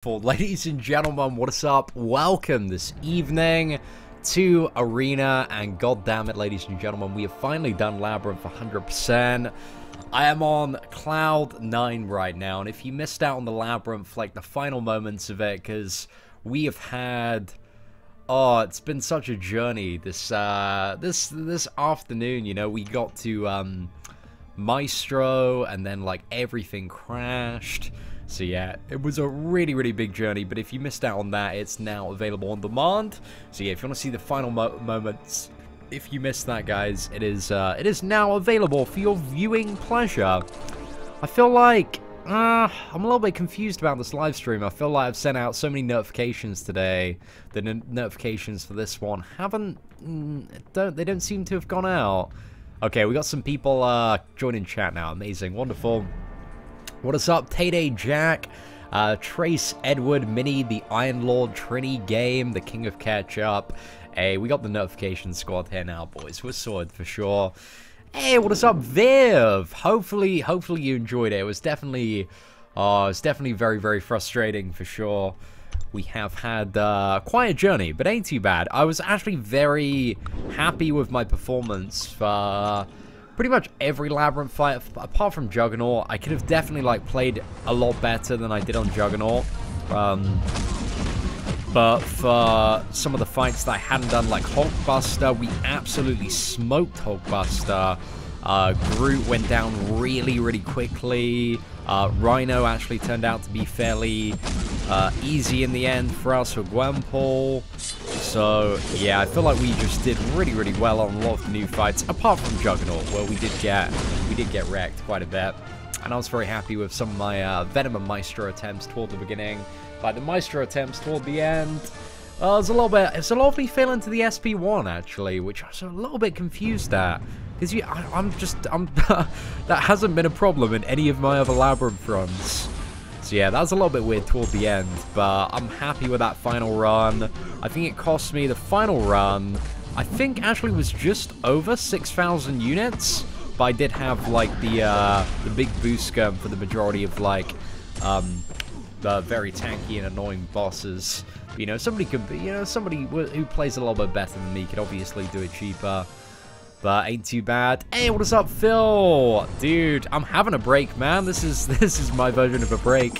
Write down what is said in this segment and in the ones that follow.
Ladies and gentlemen, what is up? Welcome this evening to Arena, and god damn it, ladies and gentlemen, we have finally done Labyrinth 100%. I am on cloud 9 right now, and if you missed out on the Labyrinth, like the final moments of it, because we have had, it's been such a journey this this afternoon. You know, we got to Maestro, and then like everything crashed. So yeah, it was a really big journey, but if you missed out on that, it's now available on demand. So yeah, if you want to see the final moments, if you missed that, guys, it is now available for your viewing pleasure. I feel like I'm a little bit confused about this live stream. I feel like I've sent out so many notifications today. The notifications for this one they don't seem to have gone out. Okay, we got some people joining chat now. Amazing, wonderful. What is up, Tay-Day Jack, Trace, Edward, Minnie, the Iron Lord, Trini Game, the King of Ketchup. Hey, we got the notification squad here now, boys. We're sorted for sure. Hey, what is up, Viv? Hopefully you enjoyed it. It was definitely, very frustrating for sure. We have had quite a journey, but ain't too bad. I was actually very happy with my performance for pretty much every Labyrinth fight, apart from Juggernaut. I could have definitely like played a lot better than I did on Juggernaut. But for some of the fights that I hadn't done, like Hulkbuster, we absolutely smoked Hulkbuster. Groot went down really quickly. Rhino actually turned out to be fairly easy in the end for us with Gwenpool. So yeah, I feel like we just did really well on a lot of the new fights, apart from Juggernaut, where we did get wrecked quite a bit. And I was very happy with some of my Venom and Maestro attempts toward the beginning. Like the Maestro attempts toward the end, it's a lovely feel into the SP1 actually, which I was a little bit confused at. Because that hasn't been a problem in any of my other Labyrinth runs. So yeah, that was a little bit weird toward the end, but I'm happy with that final run. I think it cost me, the final run, I think actually was just over 6,000 units, but I did have like the big boost gun for the majority of like the very tanky and annoying bosses. But, you know, somebody who plays a little bit better than me could obviously do it cheaper. But ain't too bad. Hey, what is up, Phil? Dude, I'm having a break, man. This is my version of a break.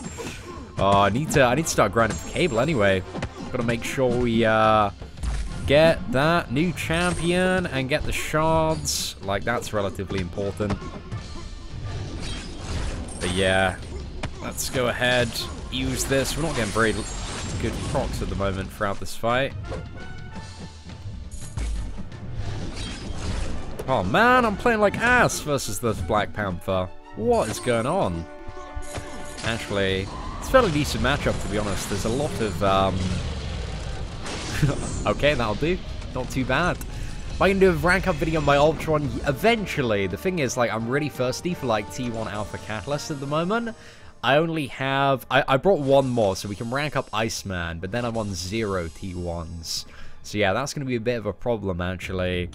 Oh, I need to start grinding for cable anyway. Gotta make sure we get that new champion and get the shards. Like, that's relatively important. But yeah, let's go ahead, use this. We're not getting very good procs at the moment throughout this fight. Oh man, I'm playing like ass versus this Black Panther. What is going on? Actually, it's a fairly decent matchup, to be honest. There's a lot of, okay, that'll do. Not too bad. I can do a rank up video on my Ultron eventually. The thing is, like, I'm really thirsty for, like, T1 Alpha Catalyst at the moment. I only have, I brought one more, so we can rank up Iceman, but then I'm on 0 T1s. So yeah, that's going to be a bit of a problem, actually.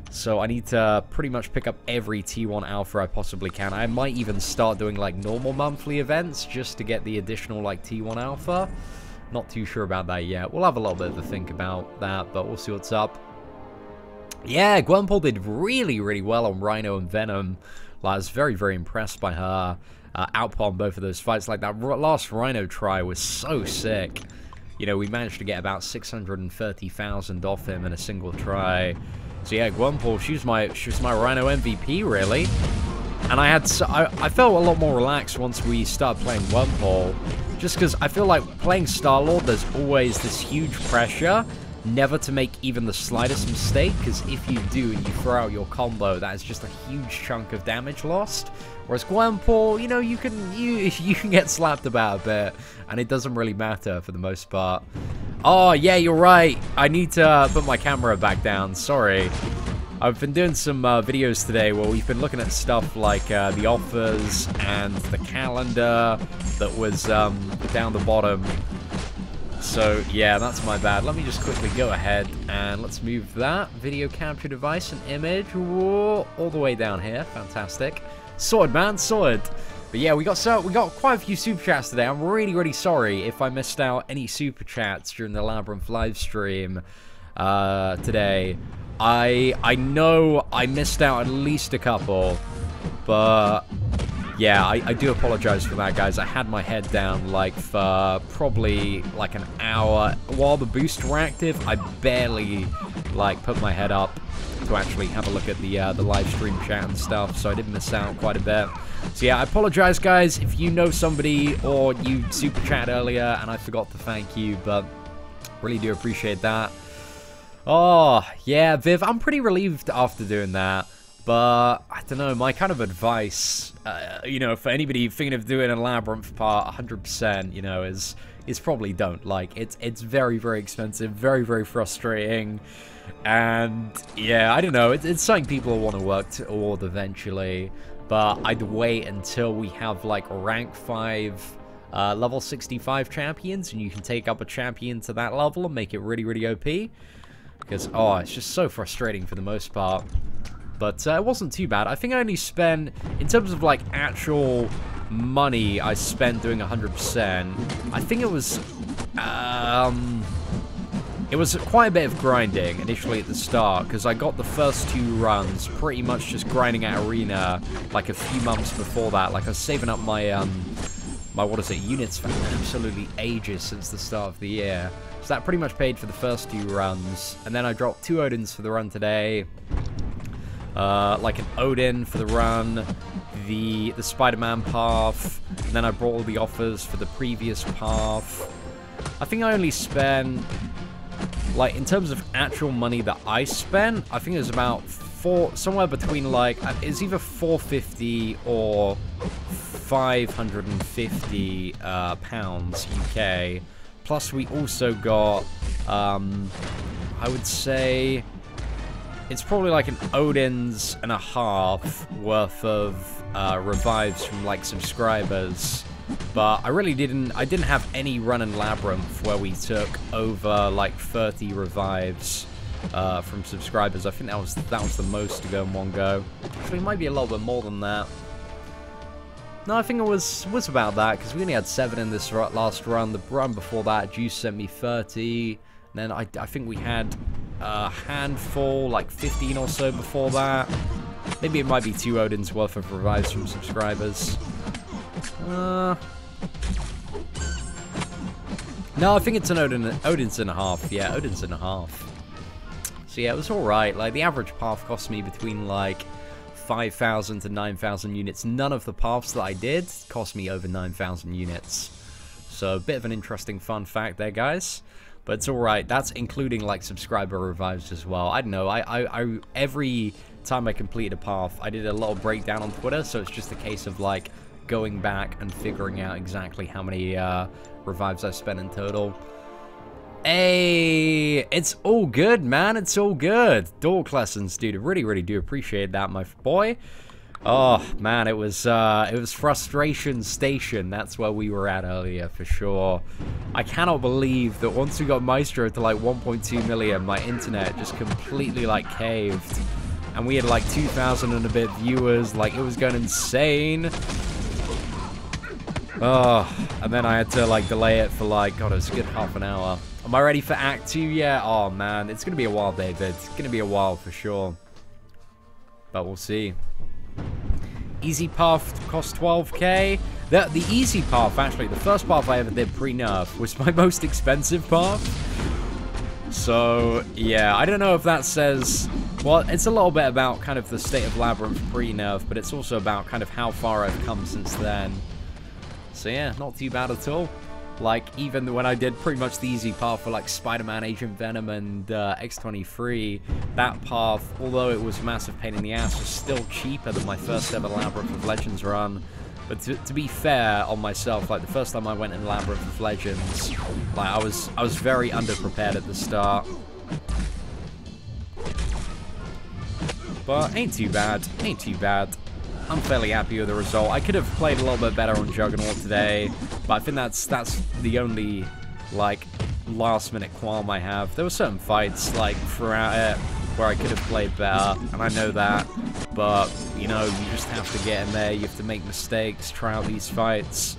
So I need to pretty much pick up every T1 Alpha I possibly can. I might even start doing like normal monthly events just to get the additional like T1 Alpha. Not too sure about that yet. We'll have a little bit of a think about that, but we'll see what's up. Yeah, Gwenpool did really well on Rhino and Venom. Like, I was very impressed by her output on both of those fights. Like, that last Rhino try was so sick. You know, we managed to get about 630,000 off him in a single try. So yeah, Gwenpool, she was my Rhino MVP, really. And I felt a lot more relaxed once we started playing Gwenpool. Just because I feel like playing Star-Lord, there's always this huge pressure never to make even the slightest mistake, because if you do and you throw out your combo, that is just a huge chunk of damage lost. Whereas Gwenpool, you know, you can get slapped about a bit, and it doesn't really matter for the most part. Oh, yeah, you're right. I need to put my camera back down. Sorry. I've been doing some videos today where we've been looking at stuff like the offers and the calendar that was down the bottom. So, yeah, that's my bad. Let me just quickly go ahead and let's move that video capture device and image all the way down here. Fantastic. Sorted, man. Sorted. But But yeah, we got quite a few super chats today. I'm really sorry if I missed out any super chats during the Labyrinth live stream today. I know I missed out at least a couple, but yeah, I do apologize for that, guys. I had my head down like for probably like an hour while the boosts were active. I barely like put my head up to actually have a look at the live stream chat and stuff, so I did miss out quite a bit. So yeah, I apologize, guys, if you know somebody or you super chat earlier and I forgot to thank you, but really do appreciate that. Oh yeah, Viv, I'm pretty relieved after doing that. But, I don't know, my kind of advice, you know, for anybody thinking of doing a Labyrinth part 100%, you know, is probably don't. Like, it's very expensive, very frustrating. And, yeah, I don't know, it's something people want to work toward eventually. But I'd wait until we have, like, rank 5, level 65 champions, and you can take up a champion to that level and make it really OP. Because, oh, it's just so frustrating for the most part. But it wasn't too bad. I think I only spent, in terms of like actual money I spent doing 100%, I think it was quite a bit of grinding initially at the start, because I got the first 2 runs pretty much just grinding at Arena like a few months before that. Like I was saving up my, what is it, units for absolutely ages since the start of the year. So that pretty much paid for the first 2 runs. And then I dropped 2 Odins for the run today. Like an Odin for the run, the Spider-Man path, and then I brought all the offers for the previous path. I think I only spent, like, in terms of actual money that I spent, I think it was about somewhere between, like, it's either 450 or 550 pounds UK. Plus we also got, I would say, it's probably like an Odin's and a half worth of revives from like subscribers, but I didn't have any run in Labyrinth where we took over like 30 revives from subscribers. I think that was the most to go in one go. Actually, it might be a little bit more than that. No, I think it was about that, because we only had 7 in this last run. The run before that, Juice sent me 30. And then I think we had a handful, like 15 or so before that. Maybe it might be 2 Odin's worth of revives from subscribers. No, I think it's an Odin's and a half. Yeah, Odin's and a half. So yeah, it was alright. Like, the average path cost me between, like, 5,000 to 9,000 units. None of the paths that I did cost me over 9,000 units. So, a bit of an interesting fun fact there, guys. But it's alright. That's including, like, subscriber revives as well. I don't know. I every time I completed a path, I did a little breakdown on Twitter, so it's just a case of, like, going back and figuring out exactly how many revives I spent in total. Hey, it's all good, man. It's all good. Dork lessons, dude. I really do appreciate that, my boy. Oh, man, it was Frustration Station. That's where we were at earlier, for sure. I cannot believe that once we got Maestro to, like, 1.2 million, my internet just completely, like, caved. And we had, like, 2,000 and a bit viewers. Like, it was going insane. Oh, and then I had to, like, delay it for, like, God, it was a good half an hour. Am I ready for Act 2 yet? Oh, man, it's going to be a while, David. It's going to be a while, for sure. But we'll see. Easy path cost 12k. The easy path, actually, the first path I ever did pre-nerf was my most expensive path. So, yeah, I don't know if that says... Well, it's a little bit about kind of the state of Labyrinth pre-nerf, but it's also about kind of how far I've come since then. So, yeah, not too bad at all. Like, even when I did pretty much the easy path for, like, Spider-Man, Agent Venom, and X-23, that path, although it was a massive pain in the ass, was still cheaper than my first ever Labyrinth of Legends run. But to be fair on myself, like, the first time I went in Labyrinth of Legends, like, I was very underprepared at the start. But ain't too bad. Ain't too bad. I'm fairly happy with the result. I could have played a little bit better on Juggernaut today, but I think that's the only, like, last-minute qualm I have. There were certain fights, like, throughout it, where I could have played better, and I know that. But, you know, you just have to get in there, you have to make mistakes, try out these fights.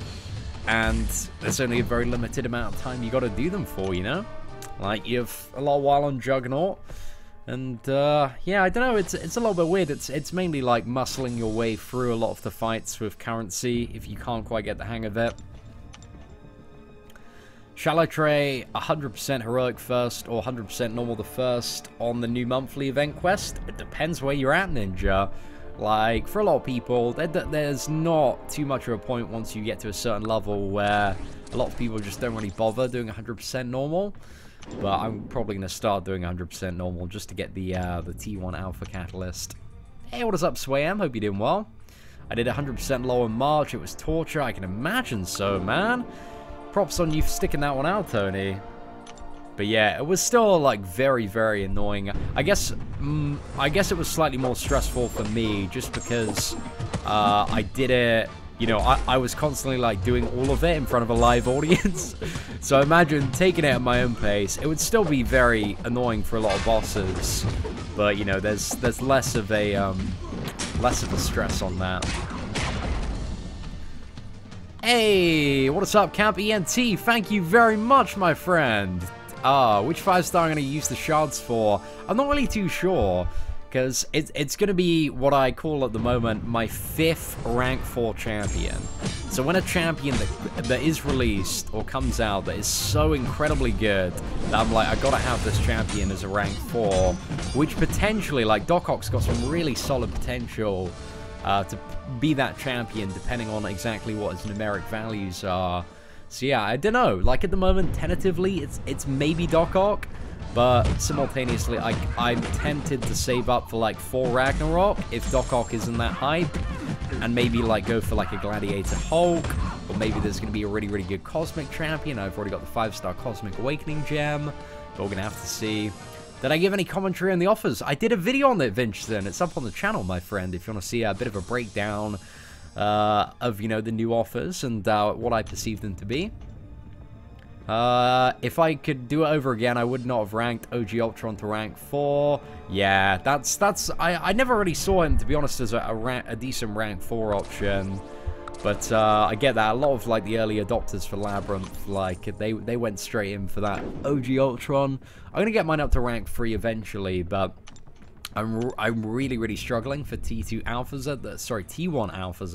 And there's only a very limited amount of time you got to do them for, you know? Like, you have a lot while on Juggernaut. And, yeah, I don't know, it's a little bit weird. It's mainly, like, muscling your way through a lot of the fights with currency if you can't quite get the hang of it. Shall I try 100% heroic first or 100% normal the first on the new monthly event quest? It depends where you're at, Ninja. Like, for a lot of people, there's not too much of a point once you get to a certain level where a lot of people just don't really bother doing 100% normal. But I'm probably going to start doing 100% normal just to get the T1 Alpha Catalyst. Hey, what is up, Swayam? Hope you're doing well. I did 100% low in March. It was torture. I can imagine so, man. Props on you for sticking that one out, Tony. But yeah, it was still, like, very, very annoying. I guess it was slightly more stressful for me just because I did it, you know, I was constantly, like, doing all of it in front of a live audience. So imagine taking it at my own pace. It would still be very annoying for a lot of bosses. But, you know, there's less of a stress on that. Hey, what's up, Camp ENT? Thank you very much, my friend. Which 5-star I'm going to use the shards for? I'm not really too sure, because it's going to be what I call at the moment my 5th rank 4 champion. So when a champion that is released or comes out that is so incredibly good that I'm like, I got to have this champion as a rank 4, which potentially, like, Doc Ock's got some really solid potential to be that champion depending on exactly what his numeric values are. So yeah, I don't know. Like, at the moment, tentatively, it's maybe Doc Ock, but simultaneously, I'm tempted to save up for, like, 4 Ragnarok if Doc Ock isn't that hype, and maybe, like, go for, like, a Gladiator Hulk, or maybe there's going to be a really, really good Cosmic Champion. I've already got the 5-star Cosmic Awakening Gem, but we're going to have to see. Did I give any commentary on the offers? I did a video on it, Vincent. It's up on the channel, my friend, if you want to see a bit of a breakdown of, you know, the new offers and what I perceive them to be. If I could do it over again, I would not have ranked OG Ultron to rank 4. Yeah, I never really saw him, to be honest, as a decent rank 4 option. But I get that. A lot of, like, the early adopters for Labyrinth, like, they went straight in for that OG Ultron. I'm gonna get mine up to rank 3 eventually, but I'm really, really struggling for T1 alphas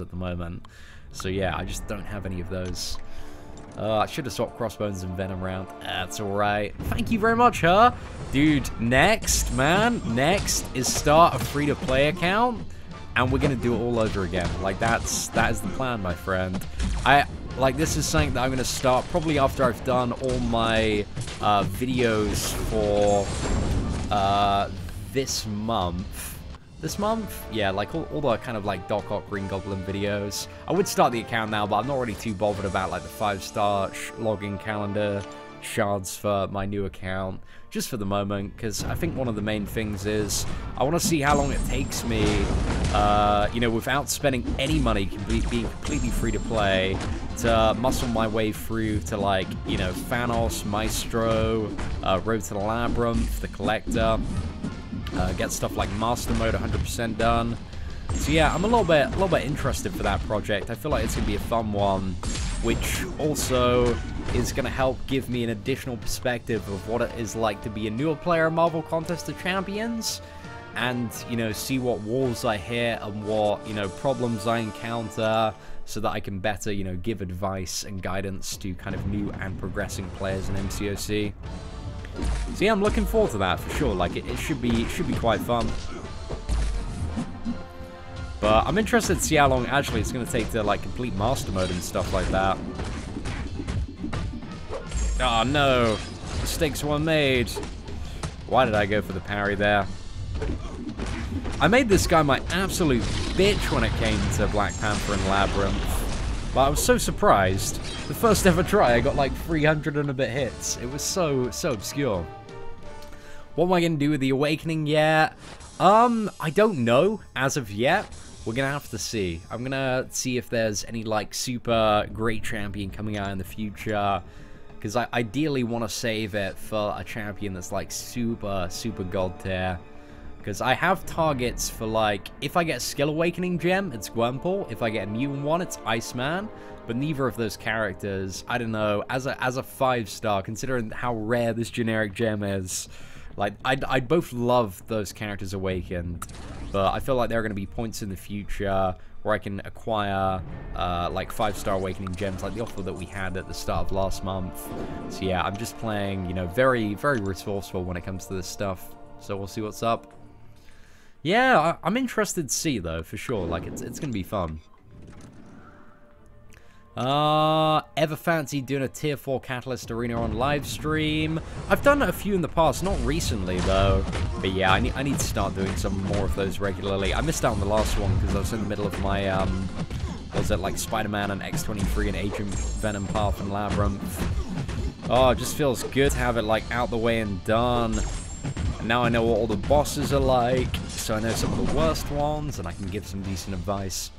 at the moment. So yeah, I just don't have any of those. I should have swapped Crossbones and Venom around. That's alright. Thank you very much, huh? Dude, next is start a free-to-play account, and we're gonna do it all over again. Like, that is the plan, my friend. This is something that I'm gonna start probably after I've done all my videos for this month. Yeah, like all the kind of like Doc Ock Green Goblin videos. I would start the account now, but I'm not really too bothered about like the 5-star login calendar shards for my new account, just for the moment, because I think one of the main things is I want to see how long it takes me, you know, without spending any money, being completely free to play, to muscle my way through to, like, you know, Thanos, Maestro, Road to the Labyrinth, the Collector, get stuff like Master Mode 100% done. So yeah, I'm a little bit interested for that project. I feel like it's gonna be a fun one, which also is going to help give me an additional perspective of what it is like to be a newer player in Marvel Contest of Champions, and, you know, see what walls I hit and what, you know, problems I encounter, so that I can better, you know, give advice and guidance to kind of new and progressing players in MCOC. So yeah, I'm looking forward to that for sure. Like, it should be quite fun. But I'm interested to see how long actually it's going to take to, like, complete Master Mode and stuff like that. Oh no, mistakes were made. Why did I go for the parry there? I made this guy my absolute bitch when it came to Black Panther and Labyrinth. But I was so surprised. The first ever try, I got like 300 and a bit hits. It was so obscure. What am I going to do with the Awakening yet? I don't know as of yet. We're going to have to see. I'm going to see if there's any, like, super great champion coming out in the future. Because I ideally want to save it for a champion that's, like, super god tier. Because I have targets for, like, if I get a Skill Awakening gem, it's Gwenpool. If I get a mutant one, it's Iceman. But neither of those characters, I don't know, as a 5-star, considering how rare this generic gem is, like, I'd both love those characters awakened. But I feel like there are going to be points in the future where I can acquire, like, 5-star awakening gems, like the offer that we had at the start of last month. So yeah, I'm just playing, you know, very, very resourceful when it comes to this stuff. So we'll see what's up. Yeah, I'm interested to see, though, for sure. Like, it's going to be fun. Ever fancy doing a tier 4 Catalyst Arena on live stream? I've done a few in the past, not recently, though. But yeah, I need to start doing some more of those regularly. I missed out on the last one because I was in the middle of my, what was it, like Spider-Man and X-23 and Agent Venom Path and Labyrinth. Oh, it just feels good to have it, like, out the way and done. And now I know what all the bosses are like, so I know some of the worst ones, and I can give some decent advice.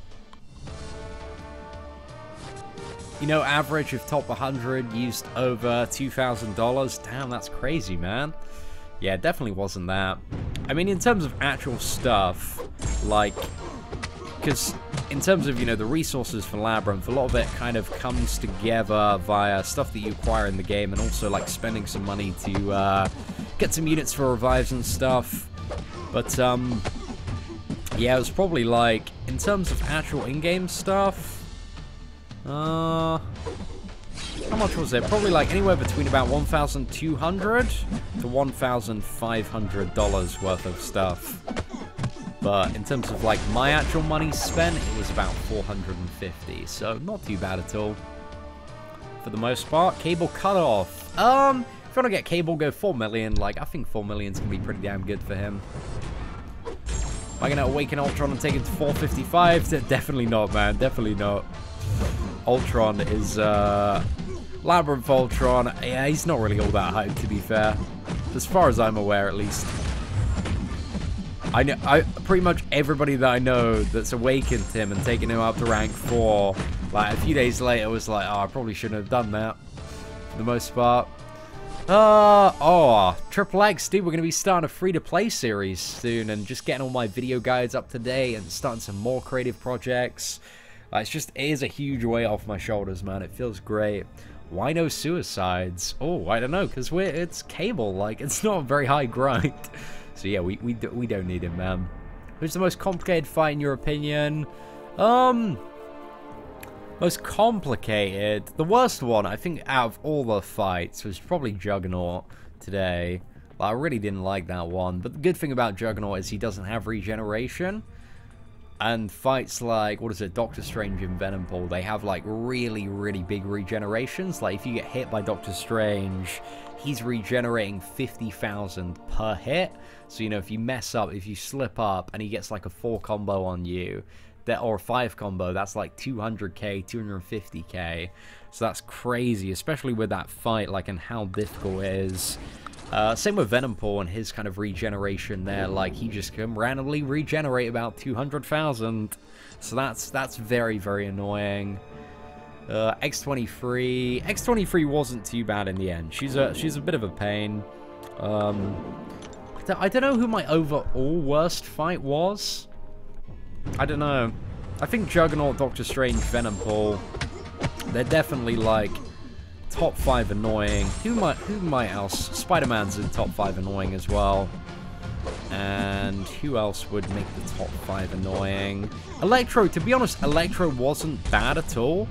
You know, average of top 100 used over $2,000. Damn, that's crazy, man. Yeah, it definitely wasn't that. I mean, in terms of actual stuff, like, because in terms of, you know, the resources for Labyrinth, a lot of it kind of comes together via stuff that you acquire in the game, and also, like, spending some money to get some units for revives and stuff. But, yeah, it was probably, like, in terms of actual in-game stuff, how much was it? Probably, like, anywhere between about $1,200 to $1,500 worth of stuff. But in terms of, like, my actual money spent, it was about $450, so not too bad at all. For the most part. Cable Cutoff. If you want to get Cable, go 4 million. Like, I think 4 million's going to be pretty damn good for him. Am I going to awaken Ultron and take it to 455? Definitely not, man. Definitely not. Ultron is, Labyrinth Ultron. Yeah, he's not really all that hyped, to be fair. As far as I'm aware, at least. Pretty much everybody that I know that's awakened him and taken him up to rank 4, like, a few days later was like, oh, I probably shouldn't have done that, for the most part. Triple X, dude, we're going to be starting a free-to-play series soon, and just getting all my video guides up to date, and starting some more creative projects. It is a huge weight off my shoulders, man. It feels great. Why no suicides? Oh, I don't know, because it's Cable, like, it's not a very high grind. So yeah, we don't need him, man. Who's the most complicated fight in your opinion? Most complicated. The worst one, I think, out of all the fights was probably Juggernaut today. Well, I really didn't like that one. But the good thing about Juggernaut is he doesn't have regeneration. And fights like, what is it, Doctor Strange and Venom Pool, they have, like, really, really big regenerations. Like, if you get hit by Doctor Strange, he's regenerating 50,000 per hit. So, you know, if you mess up, if you slip up, and he gets, like, a 4 combo on you, or a 5 combo, that's, like, 200k, 250k. So that's crazy, especially with that fight, like, and how difficult it is. Same with Venom Pool and his kind of regeneration there. Like, he just can randomly regenerate about 200,000. So that's very, very annoying. X-23. X-23 wasn't too bad in the end. She's a bit of a pain. I don't know who my overall worst fight was. I don't know. I think Juggernaut, Doctor Strange, Venom Pool, they're definitely, like, top 5 annoying. Who might else? Spider-Man's in top 5 annoying as well. And who else would make the top 5 annoying? Electro, to be honest, Electro wasn't bad at all.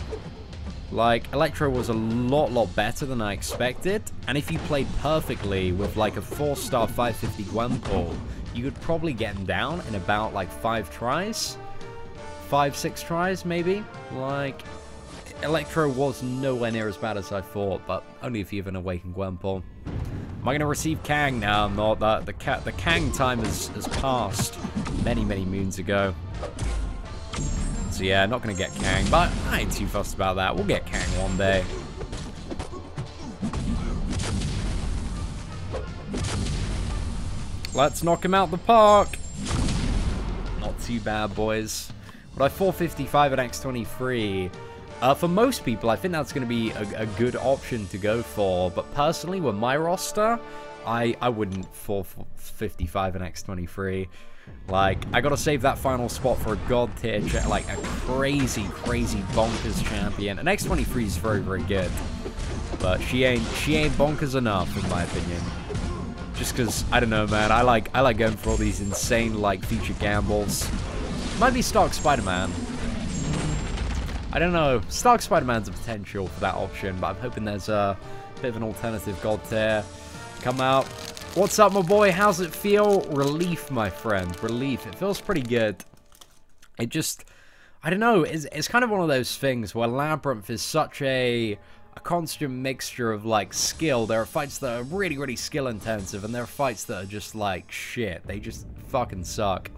Like, Electro was a lot better than I expected. And if you played perfectly with, like, a 4-star 550 Gwenpool, you could probably get him down in about, like, 5 tries. 5-6 tries, maybe? Like, Electro was nowhere near as bad as I thought, but only if you have an Awakened Gwenpool. Am I going to receive Kang? No, I'm not. The Kang time has passed many moons ago. So yeah, not going to get Kang, but I ain't too fussed about that. We'll get Kang one day. Let's knock him out the park. Not too bad, boys. But I 455 at X-23. For most people, I think that's going to be a good option to go for. But personally, with my roster, I wouldn't fall for 55 and X23. Like, I gotta save that final spot for a god tier, like a crazy, crazy bonkers champion. And X23 is very, very good, but she ain't bonkers enough in my opinion. Just because, I don't know, man, I like going for all these insane like feature gambles. Might be Stark Spider-Man. I don't know. Stark Spider-Man's a potential for that option, but I'm hoping there's a bit of an alternative god tier come out. What's up, my boy? How's it feel? Relief, my friend. Relief. It feels pretty good. It just, I don't know. It's kind of one of those things where Labyrinth is such a constant mixture of, like, skill. There are fights that are really, really skill-intensive, and there are fights that are just, like, shit. They just fucking suck.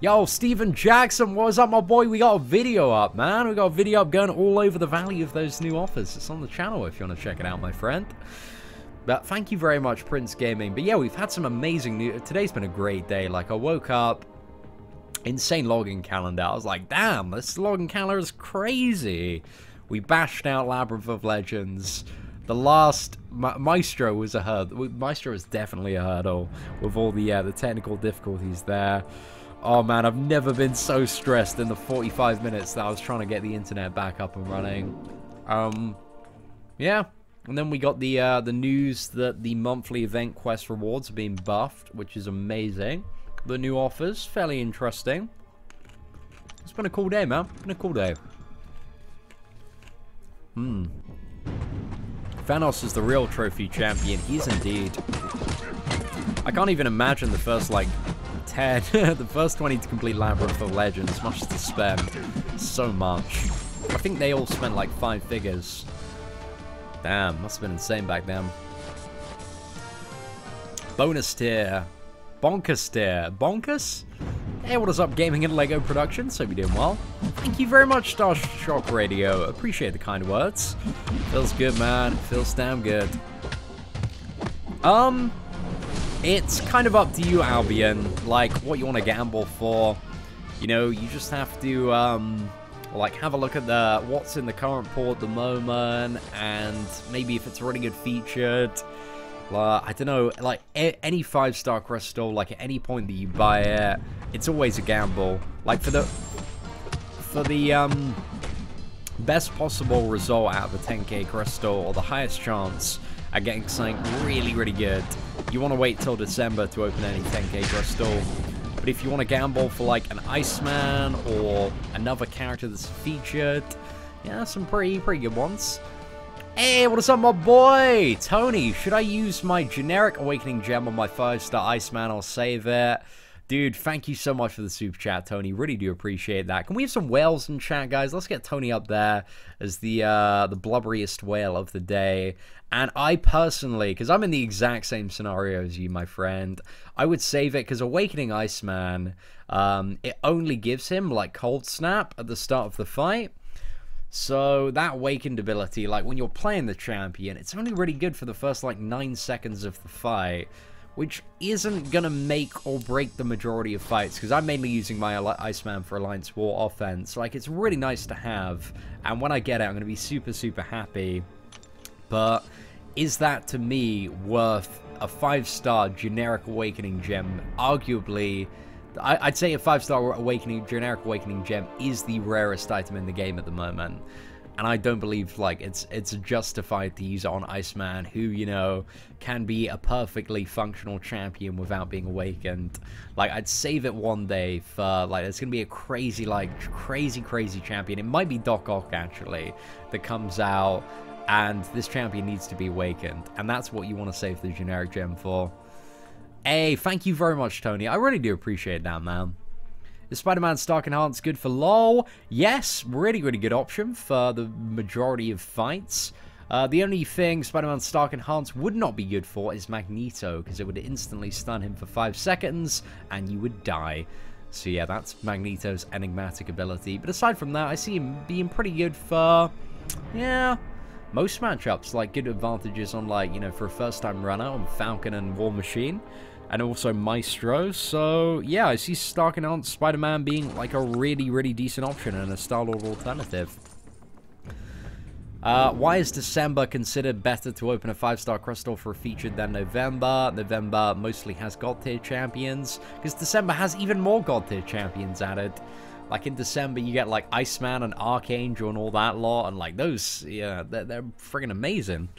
Yo, Steven Jackson, what's up, my boy? We got a video up, man. We got a video up going all over the valley of those new offers. It's on the channel if you want to check it out, my friend. But thank you very much, Prince Gaming. But yeah, we've had some amazing news. Today's been a great day. Like, I woke up, insane login calendar. I was like, damn, this login calendar is crazy. We bashed out Labyrinth of Legends. The last Maestro was a hurdle. Maestro is definitely a hurdle with all the technical difficulties there. Oh man, I've never been so stressed in the 45 minutes that I was trying to get the internet back up and running. Yeah. And then we got the news that the monthly event quest rewards are being buffed, which is amazing. The new offers, fairly interesting. It's been a cool day, man. It's been a cool day. Thanos is the real trophy champion. He's indeed. I can't even imagine the first, like, 10, the first 20 to complete Labyrinth of Legends, much to spend. So much. I think they all spent, like, 5 figures. Damn, must have been insane back then. Bonus tier. Bonkers tier. Bonkers? Hey, what is up, Gaming and Lego Productions? Hope you're doing well. Thank you very much, Star Shock Radio. Appreciate the kind words. Feels good, man. Feels damn good. It's kind of up to you, Albion. Like, what you want to gamble for. You know, you just have to, like, have a look at what's in the current pool at the moment, and maybe if it's already good featured. I don't know, like, any 5-star crystal, like, at any point that you buy it, it's always a gamble. Like, for the best possible result out of the 10k crystal, or the highest chance at getting something really, really good, you want to wait till December to open any 10k crystal. But if you want to gamble for, like, an Iceman or another character that's featured, yeah, some pretty good ones. Hey, what is up, my boy? Tony, should I use my generic Awakening Gem on my 5-star Iceman or save it? Dude, thank you so much for the super chat, Tony. Really do appreciate that. Can we have some whales in chat, guys? Let's get Tony up there as the blubberiest whale of the day. And I personally, because I'm in the exact same scenario as you, my friend, I would save it because Awakening Iceman, it only gives him, like, Cold Snap at the start of the fight. So that awakened ability, like, when you're playing the champion, it's only really good for the first, like, 9 seconds of the fight, which isn't going to make or break the majority of fights, because I'm mainly using my Iceman for Alliance War offense. Like, it's really nice to have, and when I get it, I'm going to be super, super happy. But is that, to me, worth a 5-star generic Awakening Gem? Arguably, I'd say a 5-star generic Awakening Gem is the rarest item in the game at the moment. And I don't believe, like, it's justified to use it on Iceman, who, you know, can be a perfectly functional champion without being awakened. Like, I'd save it one day for, like, it's gonna be a crazy, like, crazy champion. It might be Doc Ock, actually, that comes out, and this champion needs to be awakened. And that's what you want to save the generic gem for. Hey, thank you very much, Tony. I really do appreciate that, man. Is Spider-Man Stark Enhanced good for LoL? Yes, really good option for the majority of fights. The only thing Spider-Man Stark Enhanced would not be good for is Magneto, because it would instantly stun him for 5 seconds, and you would die. So yeah, that's Magneto's enigmatic ability. But aside from that, I see him being pretty good for, yeah, most matchups. Like, good advantages on, like, you know, for a first-time runner on Falcon and War Machine. And also Maestro. So, yeah, I see Stark Enhanced Spider-Man being, like, a really decent option and a Star-Lord alternative. Why is December considered better to open a 5-star crystal for a featured than November? November mostly has god tier champions, because December has even more god tier champions added. Like in December, you get like Iceman and Archangel and all that lot, and like those, yeah, they're friggin' amazing.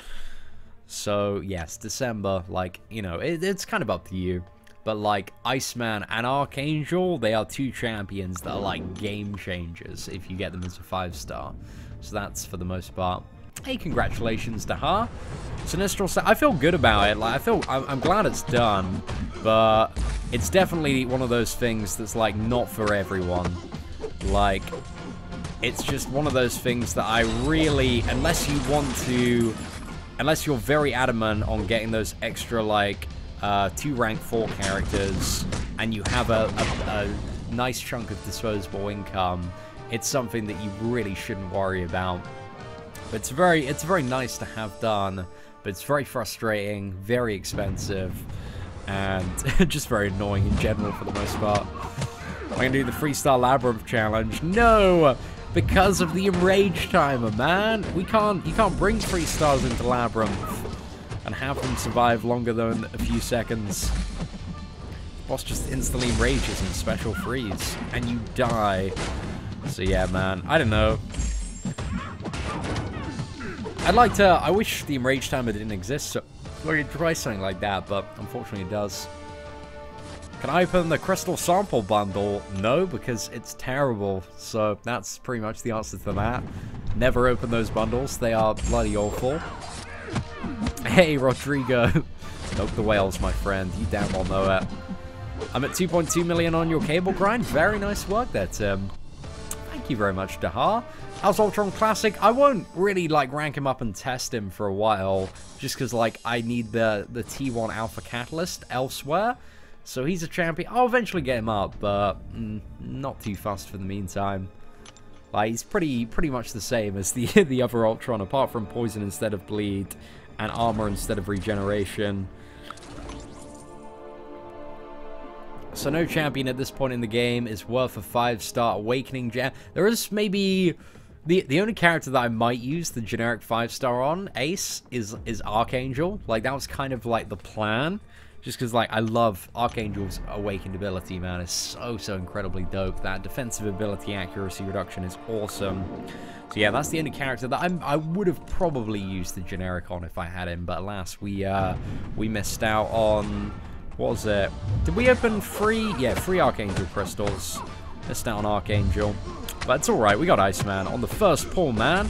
So yes, December, like, you know, it's kind of up to you. But like Iceman and Archangel, they are 2 champions that are like game changers if you get them as a 5-star. So that's for the most part. Hey, congratulations to her. Sinistral, I feel good about it. Like, I'm glad it's done, but it's definitely one of those things that's like not for everyone. Like, it's just one of those things that I really, unless you're very adamant on getting those extra like 2 rank 4 characters, and you have a nice chunk of disposable income, it's something that you really shouldn't worry about. But it's very nice to have done, but it's very frustrating, very expensive, and just very annoying in general for the most part. I'm gonna do the 3-star Labyrinth challenge. No! Because of the enrage timer, man! You can't bring 3 stars into Labyrinth and have them survive longer than a few seconds. The boss just instantly enrages and special freeze, and you die. So yeah, man, I don't know. I wish the enrage timer didn't exist, so I could try something like that, but unfortunately it does. Can I open the Crystal Sample Bundle? No, because it's terrible, so that's pretty much the answer to that. Never open those bundles, they are bloody awful. Hey, Rodrigo. Milk the whales, my friend, you damn well know it. I'm at 2.2 million on your cable grind. Very nice work there, Tim. Thank you very much, Dahar. How's Ultron Classic? I won't really, like, rank him up and test him for a while, just because, like, I need the T1 Alpha Catalyst elsewhere. So he's a champion. I'll eventually get him up, but not too fast for the meantime. Like, he's pretty much the same as the other Ultron, apart from poison instead of bleed, and armor instead of regeneration. So no champion at this point in the game is worth a 5-star Awakening Gem. There is maybe... The only character that I might use the generic 5-star on, Ace, is Archangel. Like, that was kind of like the plan. Just because, like, I love Archangel's Awakened ability, man. It's so incredibly dope. That defensive ability accuracy reduction is awesome. So yeah, that's the only character that I would have probably used the generic on if I had him. But alas, we missed out on... What was it? Did we open 3? Yeah, 3 Archangel crystals. Missed out on Archangel. But it's alright, we got Iceman on the first pull, man.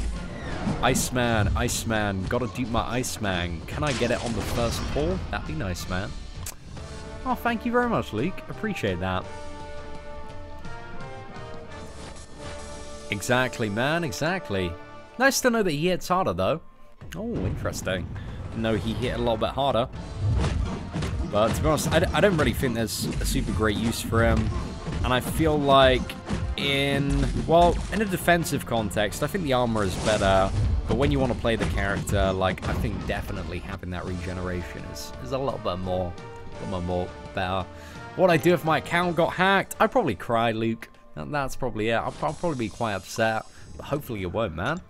Iceman. Gotta dupe my Iceman. Can I get it on the first pull? That'd be nice, man. Oh, thank you very much, Luke. Appreciate that. Exactly, man. Exactly. Nice to know that he hits harder, though. Oh, interesting. Didn't know he hit a little bit harder. But to be honest, I don't really think there's a super great use for him. And I feel like in a defensive context, I think the armor is better. But when you want to play the character, like, I think definitely having that regeneration is a little bit more better. What I do if my account got hacked? I'd probably cry, Luke. That's probably it. I'll probably be quite upset. But hopefully it won't, man.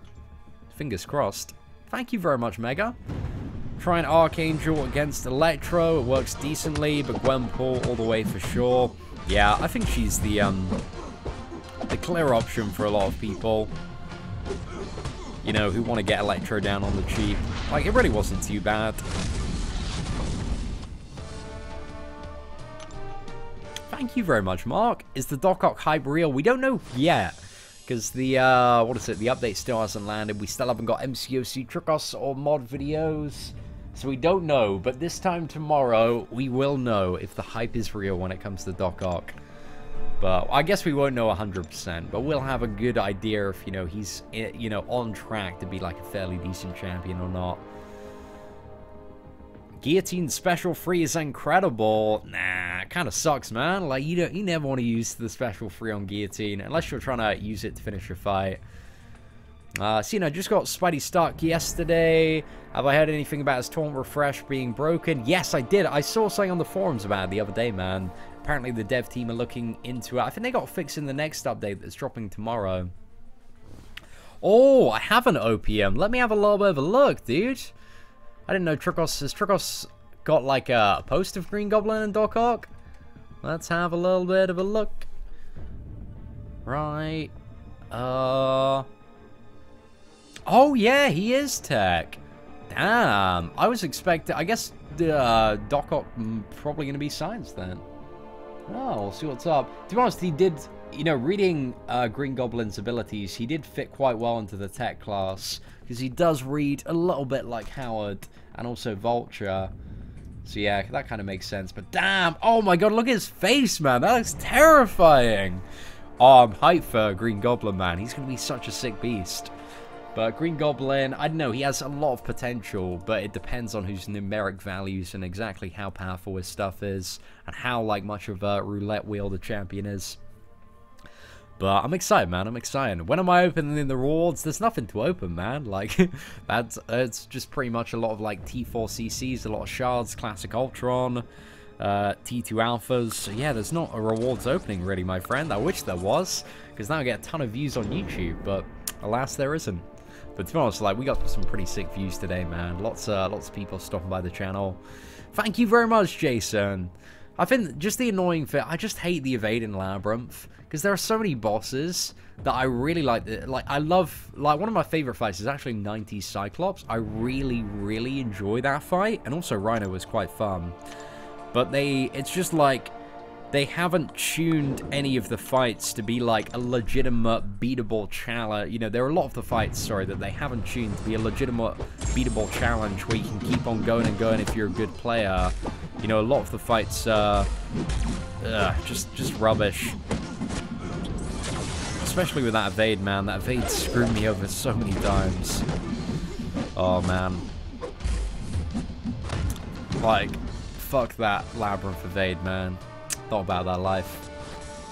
Fingers crossed. Thank you very much, Mega. Trying Archangel against Electro. It works decently, but Gwenpool all the way for sure. Yeah, I think she's the clear option for a lot of people. You know, who want to get Electro down on the cheap. Like, it really wasn't too bad. Thank you very much, Mark. Is the Doc Ock hype real? We don't know yet. Because the, the update still hasn't landed. We still haven't got MCOC Cutoffs or mod videos. So we don't know. But this time tomorrow, we will know if the hype is real when it comes to Doc Ock. But I guess we won't know 100%. But we'll have a good idea if, you know, he's, you know, on track to be like a fairly decent champion or not. Guillotine special free is incredible. Nah, it kind of sucks, man. Like, you never want to use the special free on Guillotine unless you're trying to use it to finish a fight. So, you know, just got Spidey stuck yesterday. Have I heard anything about his taunt refresh being broken? Yes, I did. I saw something on the forums about it the other day, man. Apparently the dev team are looking into it. I think they got fixed in the next update that's dropping tomorrow. Oh, I have an OPM. Let me have a little bit of a look, dude. I didn't know has Tricos got like a post of Green Goblin and Doc Ock? Let's have a little bit of a look. Right. Oh yeah, he is tech. Damn. I was expecting, I guess the Doc Ock probably going to be science then. Oh, we'll see what's up. To be honest, he did, you know, reading Green Goblin's abilities, he did fit quite well into the tech class. Because he does read a little bit like Howard and also Vulture. So yeah, that kind of makes sense. But damn, oh my god, look at his face, man. That looks terrifying. Oh, I'm hyped for Green Goblin, man. He's going to be such a sick beast. But Green Goblin, I don't know, he has a lot of potential, but it depends on his numeric values and exactly how powerful his stuff is, and how, like, much of a roulette wheel the champion is. But I'm excited, man, I'm excited. When am I opening the rewards? There's nothing to open, man. Like, it's just pretty much a lot of, like, T4 CCs, a lot of shards, Classic Ultron, T2 Alphas. So yeah, there's not a rewards opening, really, my friend. I wish there was, because now I get a ton of views on YouTube, but alas, there isn't. But to be honest, like, we got some pretty sick views today, man. Lots of people stopping by the channel. Thank you very much, Jason. I think just the annoying thing, I just hate the evade in Labyrinth, because there are so many bosses that I really like. Like, I love, like, one of my favorite fights is actually 90s Cyclops. I really, really enjoy that fight, and also Rhino was quite fun. But it's just like, they haven't tuned any of the fights to be like a legitimate beatable challenge. You know, there are a lot of the fights, sorry, that they haven't tuned to be a legitimate beatable challenge where you can keep on going and going if you're a good player. You know, a lot of the fights just rubbish. Especially with that evade, man. That evade screwed me over so many times. Oh, man. Like, fuck that Labyrinth evade, man. Thought about that life.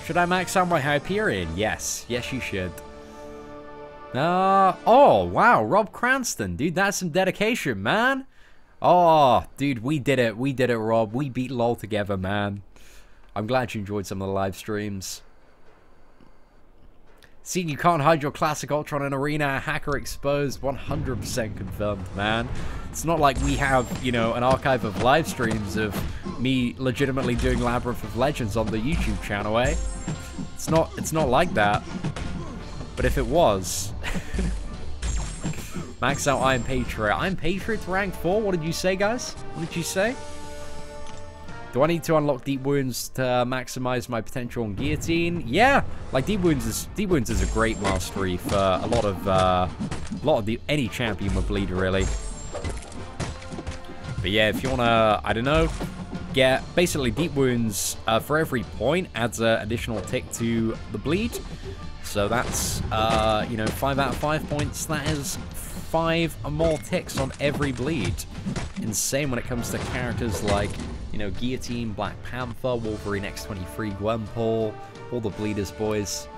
Should I max out my Hyperion? Yes. Yes, you should. Oh, wow. Rob Cranston. Dude, that's some dedication, man. Oh, dude, we did it. We did it, Rob. We beat LOL together, man. I'm glad you enjoyed some of the live streams. Seeing you can't hide your Classic Ultron in Arena, hacker exposed, 100% confirmed, man. It's not like we have, you know, an archive of live streams of me legitimately doing Labyrinth of Legends on the YouTube channel, eh? It's not like that. But if it was... Max out Iron Patriot. Iron Patriot to rank 4? What did you say, guys? What did you say? Do I need to unlock Deep Wounds to maximize my potential on Guillotine? Yeah, like Deep Wounds is a great mastery for a lot of any champion with bleed, really. But yeah, if you wanna, I don't know, get basically Deep Wounds for every point adds an additional tick to the bleed. So that's you know, 5 out of 5 points. That is 5 or more ticks on every bleed. Insane when it comes to characters like, you know, Guillotine, Black Panther, Wolverine X-23, Gwenpool, all the Bleeders boys.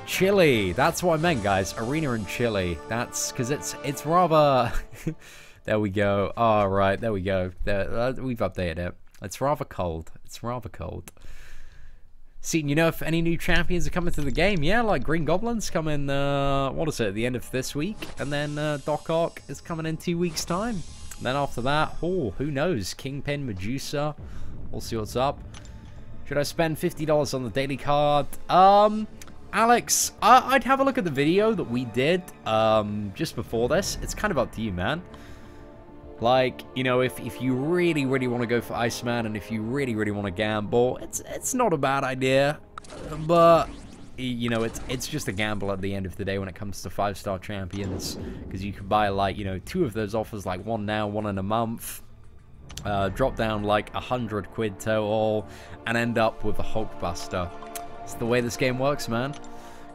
Chile, that's what I meant, guys. Arena in Chile. That's because it's rather. There we go. All right, there we go. We've updated it. It's rather cold. It's rather cold. See, you know if any new champions are coming to the game? Yeah, like Green Goblin's coming. What is it? At the end of this week, and then Doc Ock is coming in 2 weeks' time. Then after that, oh, who knows? Kingpin, Medusa. We'll see what's up. Should I spend $50 on the daily card? Alex, I'd have a look at the video that we did just before this. It's kind of up to you, man. Like, you know, if you really, really want to go for Iceman and if you really, really want to gamble, it's not a bad idea. But, you know, it's just a gamble at the end of the day when it comes to 5-star champions. Because you can buy, like, you know, 2 of those offers, like one now, one in a month. Drop down, like, 100 quid total and end up with a Hulkbuster. It's the way this game works, man.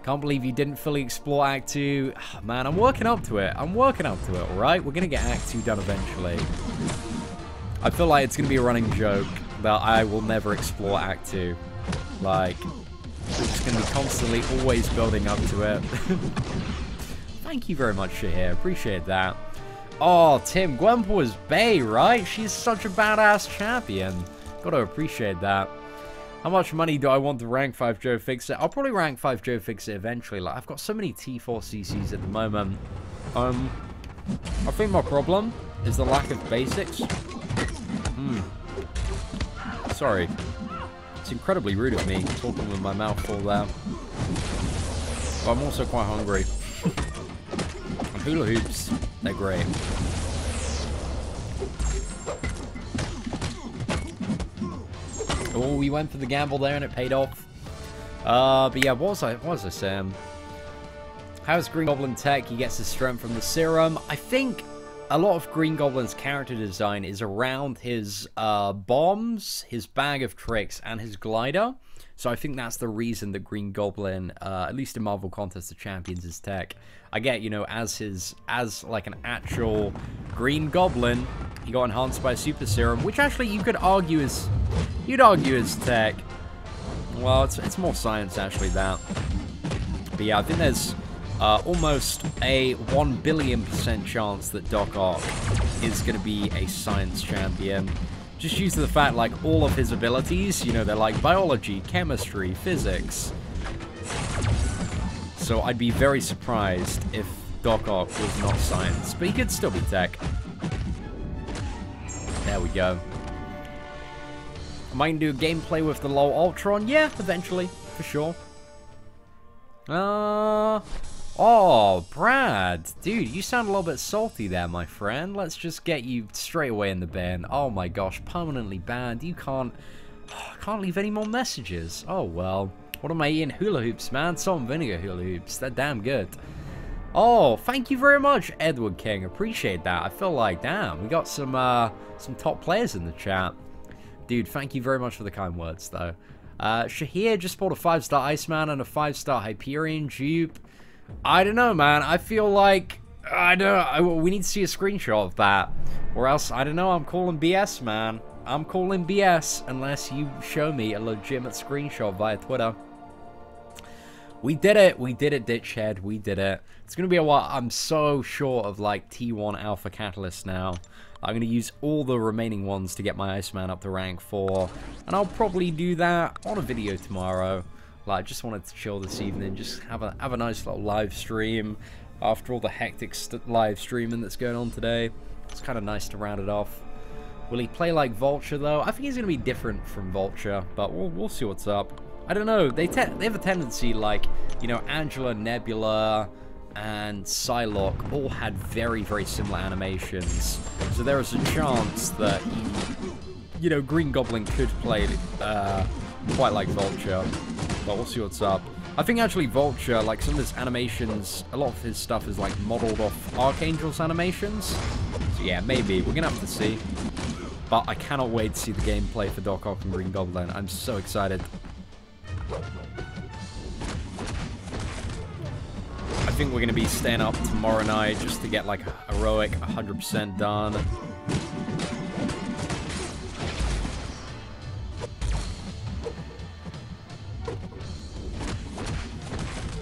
Can't believe you didn't fully explore Act 2. Oh, man, I'm working up to it. I'm working up to it, alright? We're going to get Act 2 done eventually. I feel like it's going to be a running joke that I will never explore Act 2. Like, I'm just going to be constantly always building up to it. Thank you very much, Shahir. Appreciate that. Oh, Tim, Gwenpool is bae, right? She's such a badass champion. Gotta appreciate that. How much money do I want to rank 5 Joe Fix It? I'll probably rank 5 Joe Fix It eventually. Like, I've got so many T4 CCs at the moment. I think my problem is the lack of basics. Sorry. It's incredibly rude of me talking with my mouth full there. But I'm also quite hungry. And hula hoops, they're great. Oh, we went for the gamble there and it paid off. But yeah, what was I saying? How's Green Goblin tech? He gets his strength from the serum. I think a lot of Green Goblin's character design is around his bombs, his bag of tricks, and his glider. So I think that's the reason that Green Goblin, at least in Marvel Contest of Champions, is tech. I get, you know, as like an actual Green Goblin, he got enhanced by a super serum, which actually you could argue is, is tech. Well, it's more science actually that. But yeah, I think there's almost a 1 billion% chance that Doc Ock is going to be a science champion. Just due to the fact, like, all of his abilities, you know, they're like biology, chemistry, physics. So I'd be very surprised if Doc Ock was not science, but he could still be tech. There we go. Am I going to do a gameplay with the LoL Ultron? Yeah, eventually, for sure. Oh, Brad. Dude, you sound a little bit salty there, my friend. Let's just get you straight away in the bin. Oh my gosh, permanently banned. You can't leave any more messages. Oh well. What am I eating? Hula hoops, man. Salt and vinegar hula hoops. They're damn good. Oh, thank you very much, Edward King. Appreciate that. I feel like, damn, we got some top players in the chat. Dude, thank you very much for the kind words, though. Shahir just bought a 5-star Iceman and a 5-star Hyperion dupe. I don't know, man. I feel like, we need to see a screenshot of that. Or else, I don't know, I'm calling BS, man. I'm calling BS unless you show me a legitimate screenshot via Twitter. We did it, Ditchhead, we did it. It's going to be a while. I'm so short of, like, T1 Alpha Catalyst now. I'm going to use all the remaining ones to get my Iceman up to rank 4. And I'll probably do that on a video tomorrow. Like, I just wanted to chill this evening, just have a nice little live stream after all the hectic live streaming that's going on today. It's kind of nice to round it off. Will he play like Vulture, though? I think he's going to be different from Vulture, but we'll see what's up. I don't know. They have a tendency, like, you know, Angela, Nebula, and Psylocke all had very, very similar animations. So there is a chance that, you know, Green Goblin could play quite like Vulture. But we'll see what's up. I think actually Vulture, like some of his animations, a lot of his stuff is like modeled off Archangel's animations. So yeah, maybe. We're going to have to see. But I cannot wait to see the gameplay for Doc Ock and Green Goblin. I'm so excited. I think we're going to be staying up tomorrow night just to get like a heroic 100% done.